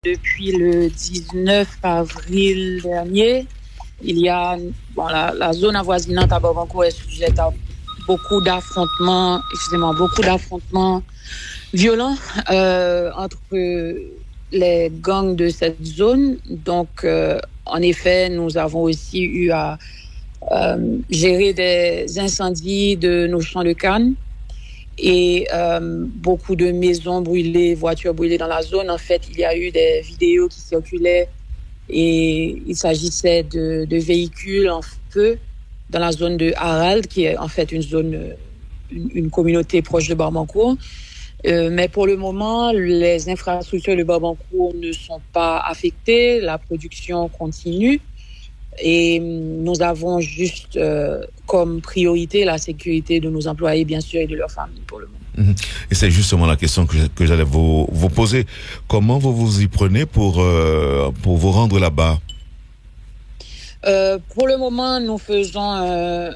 Depuis le 19 avril dernier, il y a la zone avoisinante à Babancourt est sujette à beaucoup d'affrontements violents entre les gangs de cette zone. Donc, en effet, nous avons aussi eu à gérer des incendies de nos champs de canne et beaucoup de maisons brûlées, voitures brûlées dans la zone. En fait, il y a eu des vidéos qui circulaient et il s'agissait de véhicules en feu dans la zone de Harald, qui est en fait une communauté proche de Barbancourt. Mais pour le moment, les infrastructures de Barbancourt ne sont pas affectées, la production continue. Et nous avons juste comme priorité la sécurité de nos employés, bien sûr, et de leurs familles pour le moment. Et c'est justement la question que j'allais vous poser. Comment vous vous y prenez pour vous rendre là-bas? Pour le moment, nous faisons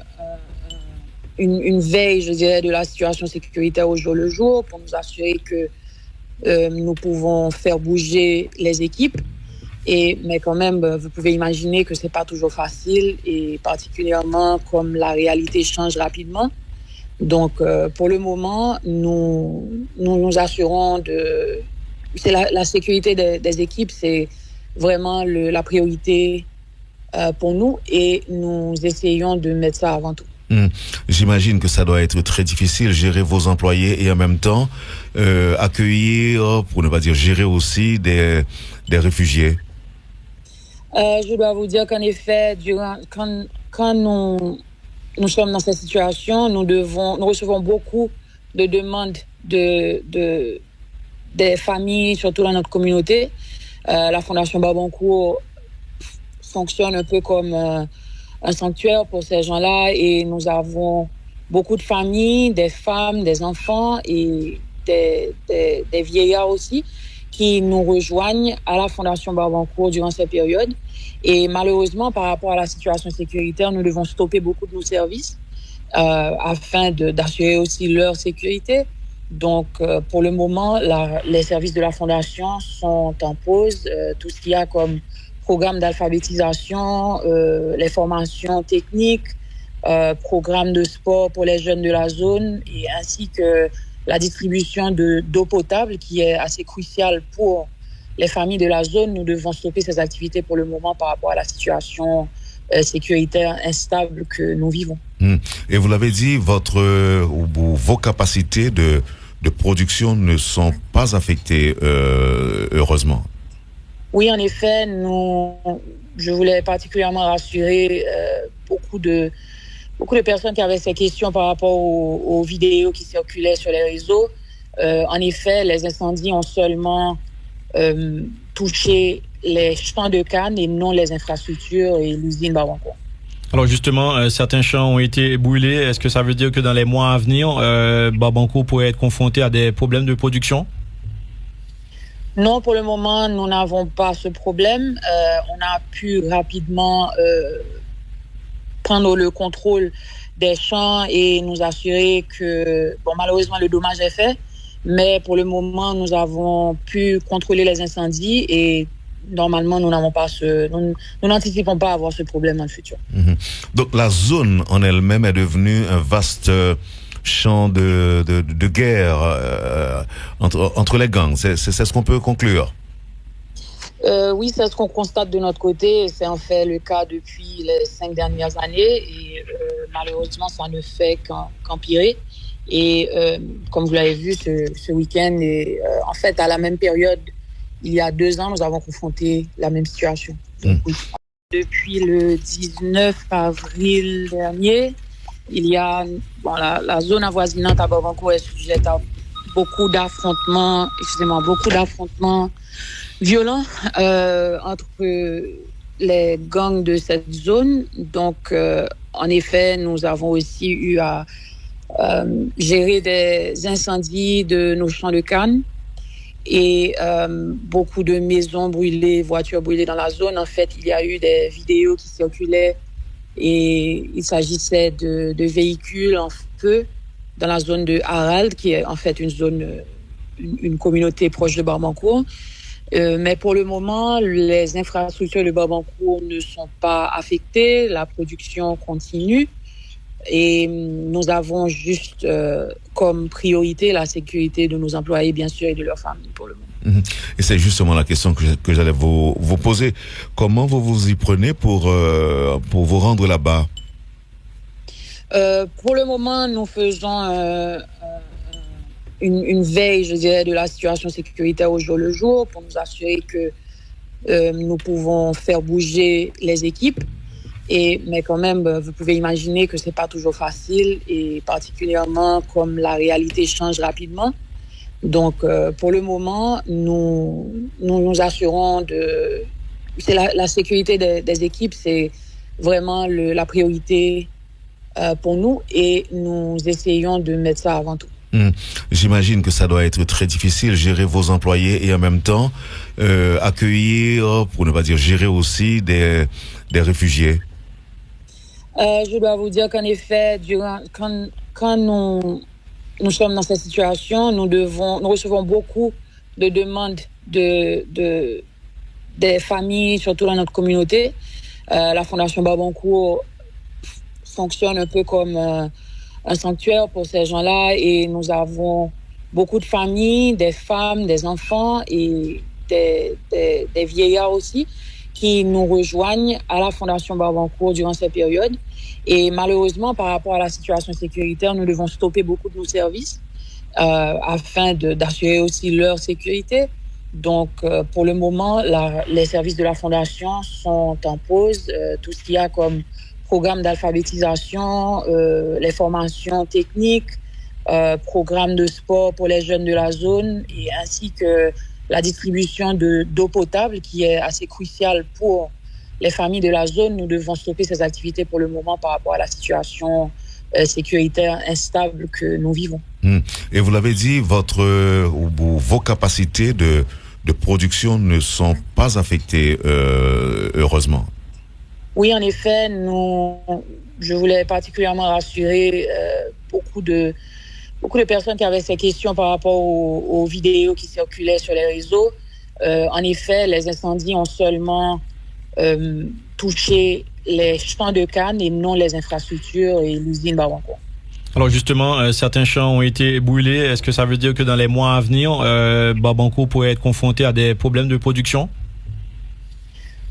une veille, je dirais, de la situation sécuritaire au jour le jour pour nous assurer que nous pouvons faire bouger les équipes. Mais quand même, vous pouvez imaginer que c'est pas toujours facile et particulièrement comme la réalité change rapidement. Donc, pour le moment, nous assurons c'est la sécurité des équipes, c'est vraiment la priorité pour nous et nous essayons de mettre ça avant tout. J'imagine que ça doit être très difficile, gérer vos employés et en même temps accueillir, pour ne pas dire gérer aussi des réfugiés. Je dois vous dire qu'en effet, quand nous sommes dans cette situation, nous recevons beaucoup de demandes des familles, surtout dans notre communauté. La Fondation Barbancourt fonctionne un peu comme un sanctuaire pour ces gens-là et nous avons beaucoup de familles, des femmes, des enfants et des vieillards aussi qui nous rejoignent à la Fondation Barbancourt durant cette période. Et malheureusement, par rapport à la situation sécuritaire, nous devons stopper beaucoup de nos services afin d'assurer aussi leur sécurité. Donc, pour le moment, les services de la Fondation sont en pause. Tout ce qu'il y a comme programme d'alphabétisation, les formations techniques, programme de sport pour les jeunes de la zone et ainsi que la distribution d'eau potable qui est assez cruciale pour les familles de la zone. Nous devons stopper ces activités pour le moment par rapport à la situation sécuritaire instable que nous vivons. Et vous l'avez dit, vos capacités de production ne sont pas affectées, heureusement. Oui, en effet, je voulais particulièrement rassurer beaucoup de personnes qui avaient ces questions par rapport aux vidéos qui circulaient sur les réseaux. En effet, les incendies ont seulement touché les champs de canne et non les infrastructures et l'usine Barbancourt. Alors justement, certains champs ont été brûlés. Est-ce que ça veut dire que dans les mois à venir, Barbancourt pourrait être confronté à des problèmes de production? Non, pour le moment, nous n'avons pas ce problème. On a pu rapidement prendre le contrôle des champs et nous assurer que, malheureusement, le dommage est fait. Mais pour le moment, nous avons pu contrôler les incendies et normalement, nous n'anticipons pas avoir ce problème dans le futur. Donc, la zone en elle-même est devenue un vaste champ de guerre entre les gangs. C'est ce qu'on peut conclure. Oui, c'est ce qu'on constate de notre côté. C'est en fait le cas depuis les 5 dernières années et malheureusement, ça ne fait qu'empirer. Et comme vous l'avez vu ce week-end, et en fait, à la même période, il y a 2 ans, nous avons confronté la même situation. Donc, oui. Depuis le 19 avril dernier, il y a la zone avoisinante à Barbancourt est sujette à beaucoup d'affrontements violents entre les gangs de cette zone. Donc, en effet, nous avons aussi eu à gérer des incendies de nos champs de canne et beaucoup de maisons brûlées, voitures brûlées dans la zone. En fait, il y a eu des vidéos qui circulaient et il s'agissait de véhicules en feu dans la zone de Harald, qui est en fait une communauté proche de Barbancourt. Mais pour le moment, les infrastructures de Babancourt ne sont pas affectées, la production continue et nous avons juste comme priorité la sécurité de nos employés, bien sûr, et de leurs familles pour le moment. Et c'est justement la question que j'allais vous poser. Comment vous vous y prenez pour vous rendre là-bas? Pour le moment, nous faisons une veille, je dirais, de la situation sécuritaire au jour le jour pour nous assurer que nous pouvons faire bouger les équipes. Mais quand même, vous pouvez imaginer que c'est pas toujours facile et particulièrement comme la réalité change rapidement. Donc, pour le moment, nous assurons c'est la sécurité des équipes, c'est vraiment la priorité pour nous et nous essayons de mettre ça avant tout. J'imagine que ça doit être très difficile, gérer vos employés et en même temps accueillir, pour ne pas dire gérer aussi des réfugiés. Je dois vous dire qu'en effet, quand nous sommes dans cette situation, nous recevons beaucoup de demandes des familles, surtout dans notre communauté. La Fondation Babancourt fonctionne un peu comme un sanctuaire pour ces gens-là et nous avons beaucoup de familles, des femmes, des enfants et des vieillards aussi qui nous rejoignent à la Fondation Babancourt durant cette période. Et malheureusement, par rapport à la situation sécuritaire, nous devons stopper beaucoup de nos services afin d'assurer aussi leur sécurité. Donc, pour le moment, les services de la Fondation sont en pause. Tout ce qu'il y a comme programme d'alphabétisation, les formations techniques, programme de sport pour les jeunes de la zone, et ainsi que la distribution d'eau potable qui est assez cruciale pour les familles de la zone. Nous devons stopper ces activités pour le moment par rapport à la situation sécuritaire instable que nous vivons. Et vous l'avez dit, vos capacités de production ne sont pas affectées, heureusement. Oui, en effet, je voulais particulièrement rassurer beaucoup de personnes qui avaient ces questions par rapport aux vidéos qui circulaient sur les réseaux. En effet, les incendies ont seulement touché les champs de canne et non les infrastructures et l'usine Babancourt. Alors justement, certains champs ont été brûlés. Est-ce que ça veut dire que dans les mois à venir, Babancourt pourrait être confronté à des problèmes de production?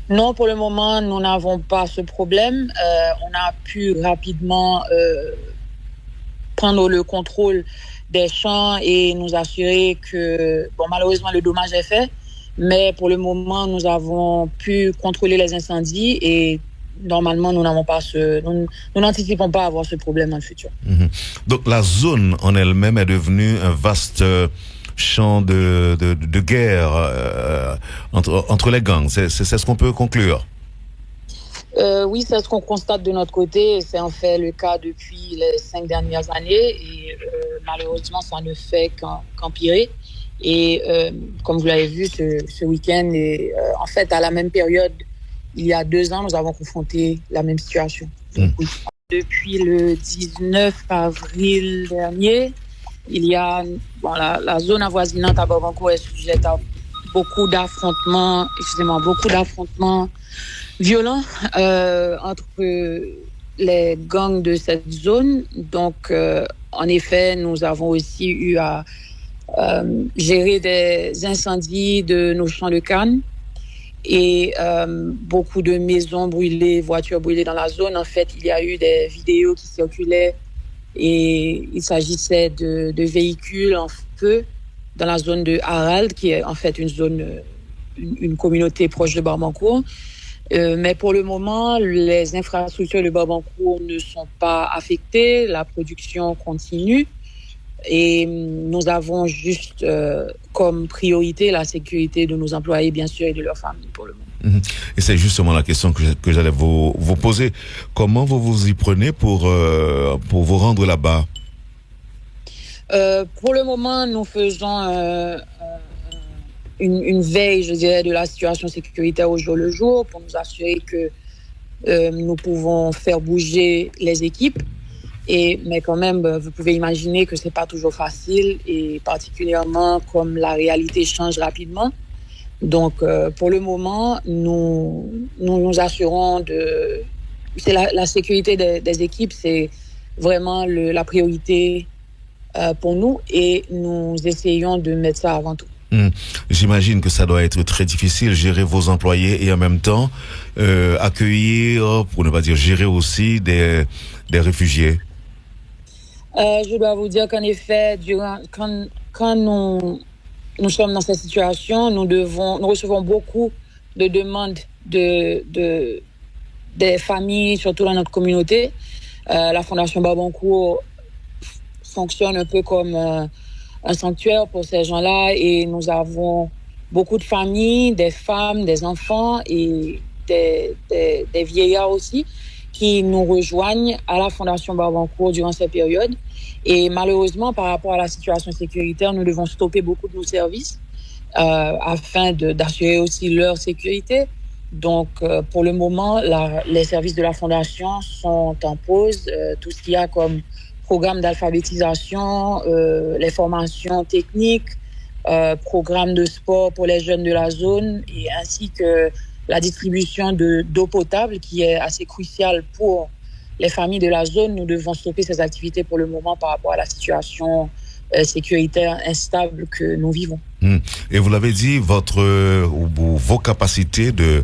Non, pour le moment, nous n'avons pas ce problème. On a pu rapidement prendre le contrôle des champs et nous assurer que, malheureusement, le dommage est fait. Mais pour le moment, nous avons pu contrôler les incendies et normalement, nous n'anticipons pas avoir ce problème dans le futur. Donc, la zone en elle-même est devenue un vaste champ de guerre entre les gangs. C'est ce qu'on peut conclure. Oui, c'est ce qu'on constate de notre côté. C'est en fait le cas depuis les 5 dernières années et malheureusement, ça ne fait qu'empirer. Et comme vous l'avez vu ce week-end, et en fait, à la même période, il y a 2 ans, nous avons confronté la même situation. Donc, oui. Depuis le 19 avril dernier, il y a la zone avoisinante à Babancourt est sujette à beaucoup d'affrontements violents entre les gangs de cette zone. Donc, en effet, nous avons aussi eu à gérer des incendies de nos champs de canne et beaucoup de maisons brûlées, voitures brûlées dans la zone. En fait, il y a eu des vidéos qui circulaient et il s'agissait de véhicules en feu dans la zone de Harald, qui est en fait une communauté proche de Babancourt. Mais pour le moment, les infrastructures de Babancourt ne sont pas affectées, la production continue. Et nous avons juste comme priorité la sécurité de nos employés, bien sûr, et de leurs familles pour le moment. Et c'est justement la question que j'allais vous poser. Comment vous vous y prenez pour vous rendre là-bas? Pour le moment, nous faisons une veille, je dirais, de la situation sécuritaire au jour le jour pour nous assurer que nous pouvons faire bouger les équipes. Mais quand même, vous pouvez imaginer que c'est pas toujours facile et particulièrement comme la réalité change rapidement. Donc, pour le moment, nous assurons c'est la sécurité des équipes, c'est vraiment la priorité pour nous et nous essayons de mettre ça avant tout. J'imagine que ça doit être très difficile, gérer vos employés et en même temps accueillir, pour ne pas dire gérer aussi des réfugiés. Je dois vous dire qu'en effet, quand nous sommes dans cette situation, nous recevons beaucoup de demandes des familles, surtout dans notre communauté. La Fondation Babancourt fonctionne un peu comme un sanctuaire pour ces gens-là et nous avons beaucoup de familles, des femmes, des enfants et des vieillards aussi qui nous rejoignent à la Fondation Babancourt durant cette période. Et malheureusement, par rapport à la situation sécuritaire, nous devons stopper beaucoup de nos services afin d'assurer aussi leur sécurité. Donc, pour le moment, les services de la Fondation sont en pause. Tout ce qu'il y a comme programme d'alphabétisation, les formations techniques, programme de sport pour les jeunes de la zone, et ainsi que la distribution d'eau potable qui est assez cruciale pour les familles de la zone. Nous devons stopper ces activités pour le moment par rapport à la situation sécuritaire instable que nous vivons. Et vous l'avez dit, vos capacités de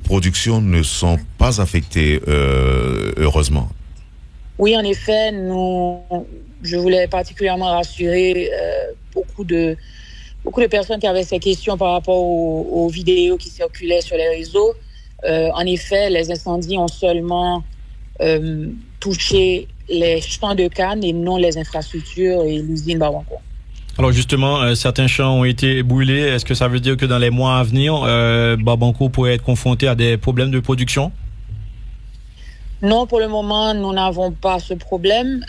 production ne sont pas affectées, heureusement. Oui, en effet, je voulais particulièrement rassurer beaucoup de personnes qui avaient ces questions par rapport aux vidéos qui circulaient sur les réseaux. En effet, les incendies ont seulement touché les champs de canne et non les infrastructures et l'usine Babancourt. Alors justement, certains champs ont été brûlés. Est-ce que ça veut dire que dans les mois à venir, Babancourt pourrait être confronté à des problèmes de production? Non, pour le moment, nous n'avons pas ce problème.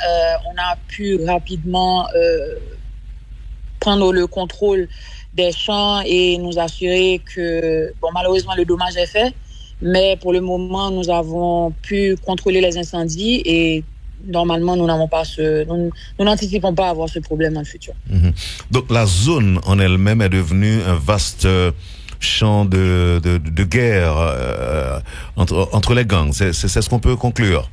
On a pu rapidement prendre le contrôle des champs et nous assurer que, malheureusement, le dommage est fait. Mais pour le moment, nous avons pu contrôler les incendies et normalement, nous n'anticipons pas avoir ce problème dans le futur. Donc, la zone en elle-même est devenue un vaste champ de guerre entre les gangs. C'est ce qu'on peut conclure.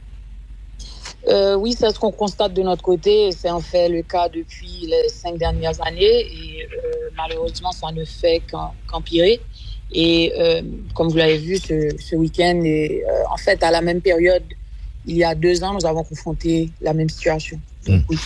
Oui, c'est ce qu'on constate de notre côté. C'est en fait le cas depuis les 5 dernières années et malheureusement, ça ne fait qu'empirer. Et comme vous l'avez vu ce week-end, et en fait, à la même période, il y a 2 ans, nous avons confronté la même situation. Donc, oui,